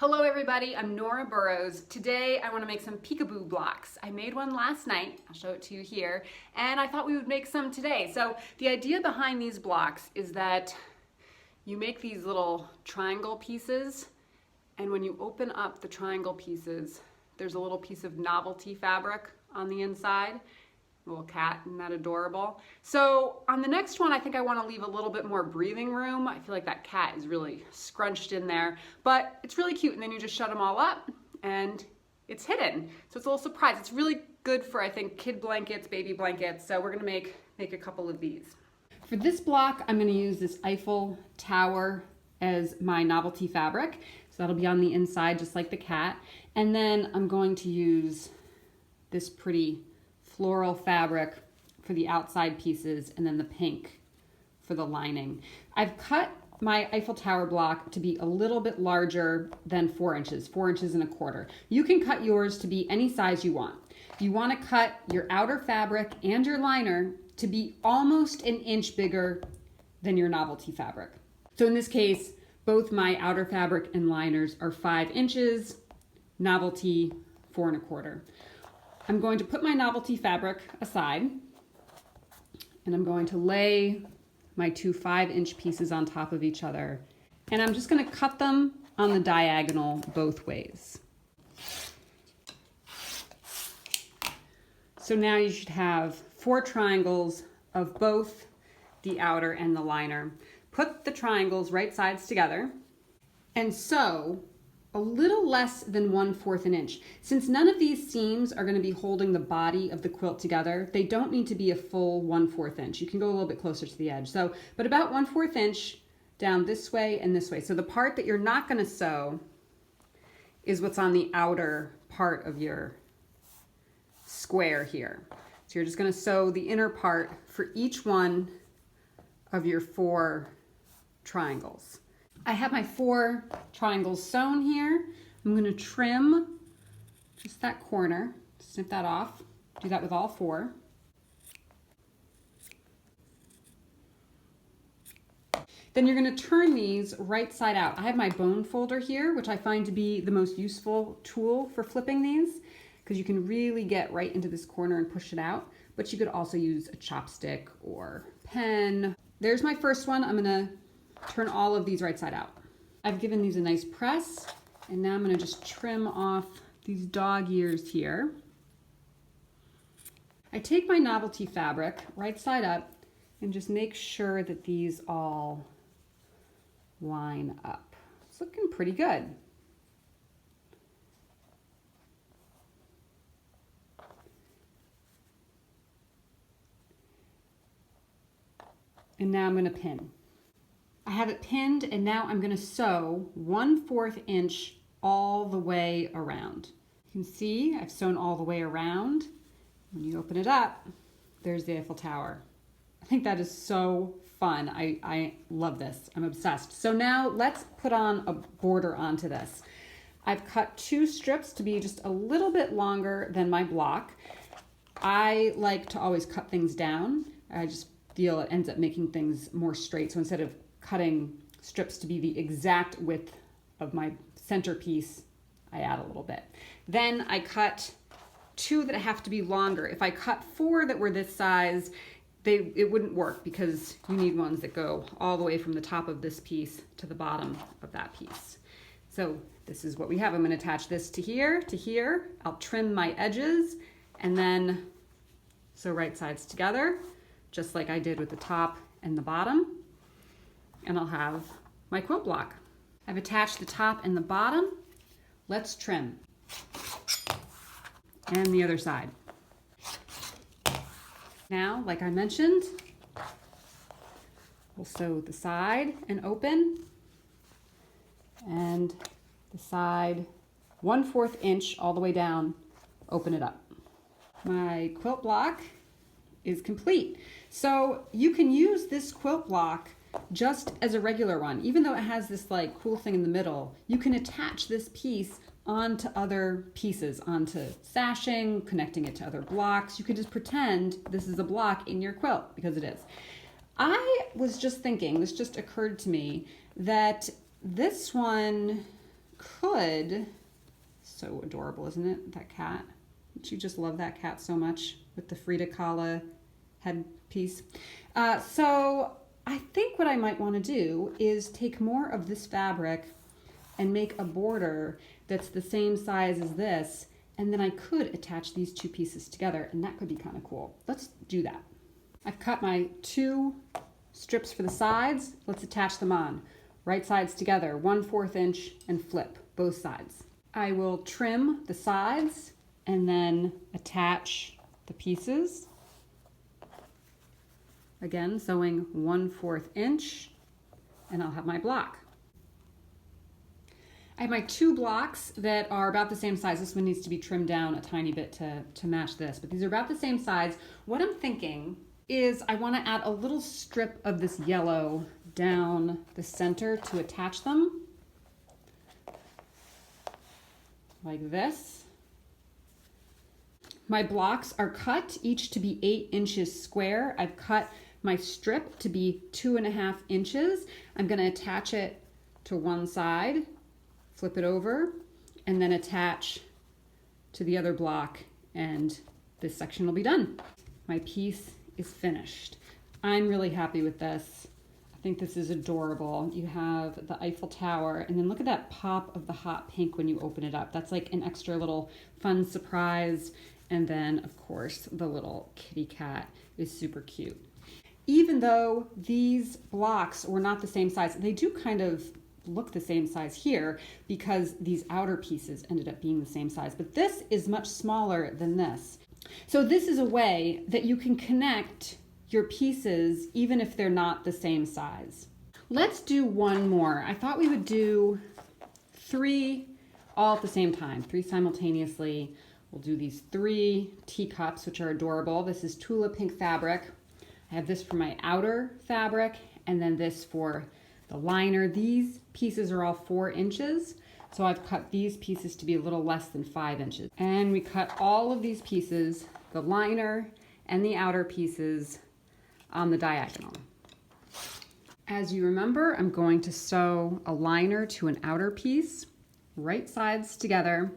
Hello everybody, I'm Nora Burrows. Today I want to make some peekaboo blocks. I made one last night, I'll show it to you here, and I thought we would make some today. So the idea behind these blocks is that you make these little triangle pieces, and when you open up the triangle pieces, there's a little piece of novelty fabric on the inside. Little cat, isn't that adorable? So on the next one, I think I want to leave a little bit more breathing room. I feel like that cat is really scrunched in there, but it's really cute. And then you just shut them all up and it's hidden. So it's a little surprise. It's really good for, I think, kid blankets, baby blankets. So we're gonna make a couple of these. For this block, I'm gonna use this Eiffel Tower as my novelty fabric. So that'll be on the inside, just like the cat. And then I'm going to use this pretty floral fabric for the outside pieces and then the pink for the lining. I've cut my Eiffel Tower block to be a little bit larger than 4 inches, 4 inches and a quarter. You can cut yours to be any size you want. You want to cut your outer fabric and your liner to be almost an inch bigger than your novelty fabric. So in this case, both my outer fabric and liners are 5 inches, novelty 4 1/4. I'm going to put my novelty fabric aside and I'm going to lay my two 5-inch pieces on top of each other, and I'm just going to cut them on the diagonal both ways. So now you should have 4 triangles of both the outer and the liner. Put the triangles right sides together and sew a little less than 1/4 an inch. Since none of these seams are going to be holding the body of the quilt together, they don't need to be a full 1/4 inch. You can go a little bit closer to the edge. But about 1/4 inch down this way and this way. So the part that you're not going to sew is what's on the outer part of your square here. So you're just going to sew the inner part for each one of your 4 triangles. I have my 4 triangles sewn here. I'm going to trim just that corner, snip that off. Do that with all 4. Then you're going to turn these right side out. I have my bone folder here, which I find to be the most useful tool for flipping these, because you can really get right into this corner and push it out. But you could also use a chopstick or pen. There's my first one. I'm going to turn all of these right side out. I've given these a nice press, and now I'm going to just trim off these dog ears here. I take my novelty fabric right side up and just make sure that these all line up. It's looking pretty good. And now I'm going to pin. I have it pinned, and now I'm going to sew 1/4 inch all the way around. You can see I've sewn all the way around. When you open it up, there's the Eiffel Tower. I think that is so fun. I love this. I'm obsessed. So now let's put on a border onto this. I've cut 2 strips to be just a little bit longer than my block. I like to always cut things down. I just feel it ends up making things more straight. So instead of cutting strips to be the exact width of my centerpiece, I add a little bit. Then I cut 2 that have to be longer. If I cut 4 that were this size, it wouldn't work, because you need ones that go all the way from the top of this piece to the bottom of that piece. So this is what we have. I'm going to attach this to here, to here. I'll trim my edges and then sew right sides together, just like I did with the top and the bottom. And I'll have my quilt block. I've attached the top and the bottom. Let's trim. And the other side. Now, like I mentioned, we'll sew the side and open, and the side 1/4 inch all the way down, open it up. My quilt block is complete. So you can use this quilt block just as a regular one. Even though it has this like cool thing in the middle, you can attach this piece onto other pieces, onto sashing, connecting it to other blocks. You could just pretend this is a block in your quilt, because it is. I was just thinking, this just occurred to me, that this one could, so adorable, isn't it, that cat? Don't you just love that cat so much with the Frida Kahlo headpiece? So I think what I might want to do is take more of this fabric and make a border that's the same size as this, and then I could attach these two pieces together, and that could be kind of cool. Let's do that. I've cut my 2 strips for the sides. Let's attach them on. Right sides together, 1/4 inch, and flip both sides. I will trim the sides and then attach the pieces. Again, sewing 1/4 inch, and I'll have my block. I have my 2 blocks that are about the same size. This one needs to be trimmed down a tiny bit to match this, but these are about the same size. What I'm thinking is I want to add a little strip of this yellow down the center to attach them, like this. My blocks are cut each to be 8 inches square. I've cut my strip to be 2.5 inches. I'm going to attach it to one side, flip it over, and then attach to the other block, and this section will be done. My piece is finished. I'm really happy with this. I think this is adorable. You have the Eiffel Tower, and then look at that pop of the hot pink when you open it up. That's like an extra little fun surprise. And then, of course, the little kitty cat is super cute. Even though these blocks were not the same size, they do kind of look the same size here because these outer pieces ended up being the same size. But this is much smaller than this. So this is a way that you can connect your pieces even if they're not the same size. Let's do one more. I thought we would do 3 all at the same time, 3 simultaneously. We'll do these 3 teacups, which are adorable. This is Tula Pink Fabric. I have this for my outer fabric, and then this for the liner. These pieces are all 4 inches. So I've cut these pieces to be a little less than 5 inches. And we cut all of these pieces, the liner and the outer pieces, on the diagonal. As you remember, I'm going to sew a liner to an outer piece, right sides together,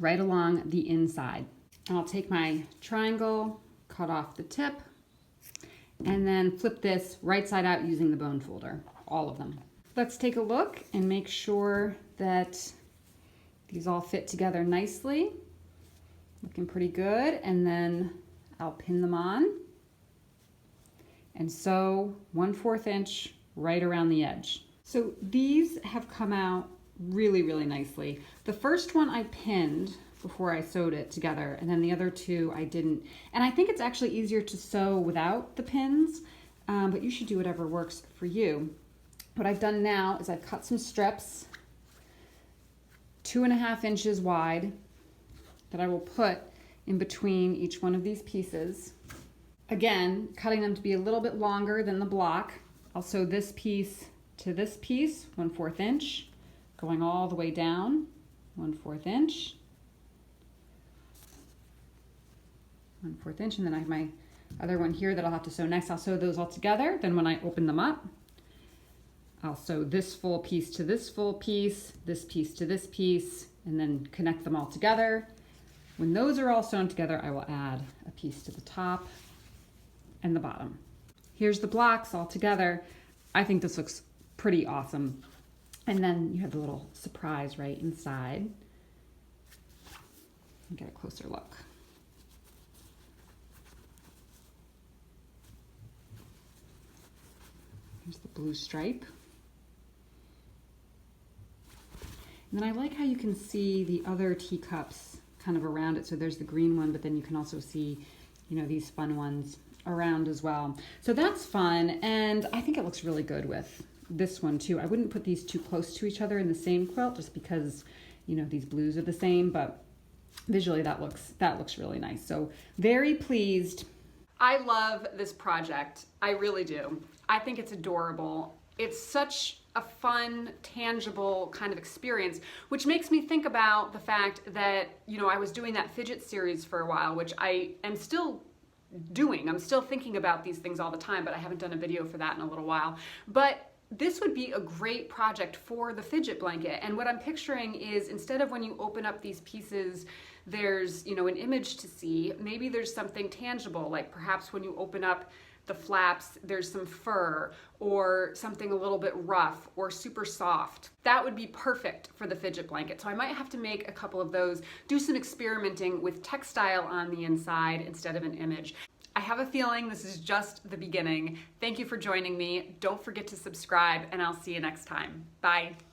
right along the inside. And I'll take my triangle, cut off the tip, and then flip this right side out using the bone folder, all of them. Let's take a look and make sure that these all fit together nicely. Looking pretty good. And then I'll pin them on and sew 1/4 inch right around the edge. So these have come out really, really nicely. The first one I pinned before I sewed it together, and then the other 2 I didn't. And I think it's actually easier to sew without the pins, but you should do whatever works for you. What I've done now is I've cut some strips 2.5 inches wide that I will put in between each one of these pieces. Again, cutting them to be a little bit longer than the block. I'll sew this piece to this piece, 1/4 inch, going all the way down, 1/4 inch, 1/4 inch, and then I have my other one here that I'll have to sew next. I'll sew those all together. Then when I open them up, I'll sew this full piece to this full piece, this piece to this piece, and then connect them all together. When those are all sewn together, I will add a piece to the top and the bottom. Here's the blocks all together. I think this looks pretty awesome. And then you have the little surprise right inside. Get a closer look. Here's the blue stripe. And then I like how you can see the other teacups kind of around it. So there's the green one, but then you can also see, you know, these fun ones around as well. So that's fun. And I think it looks really good with this one too. I wouldn't put these too close to each other in the same quilt just because, you know, these blues are the same, but visually that looks really nice. So very pleased. I love this project. I really do. I think it's adorable. It's such a fun, tangible kind of experience, which makes me think about the fact that, you know, I was doing that fidget series for a while, which I am still doing. I'm still thinking about these things all the time, but I haven't done a video for that in a little while. But this would be a great project for the fidget blanket. And what I'm picturing is, instead of when you open up these pieces, there's, you know, an image to see, maybe there's something tangible, like perhaps when you open up the flaps, there's some fur or something a little bit rough or super soft. That would be perfect for the fidget blanket. So I might have to make a couple of those, do some experimenting with textile on the inside instead of an image. I have a feeling this is just the beginning. Thank you for joining me. Don't forget to subscribe, and I'll see you next time. Bye.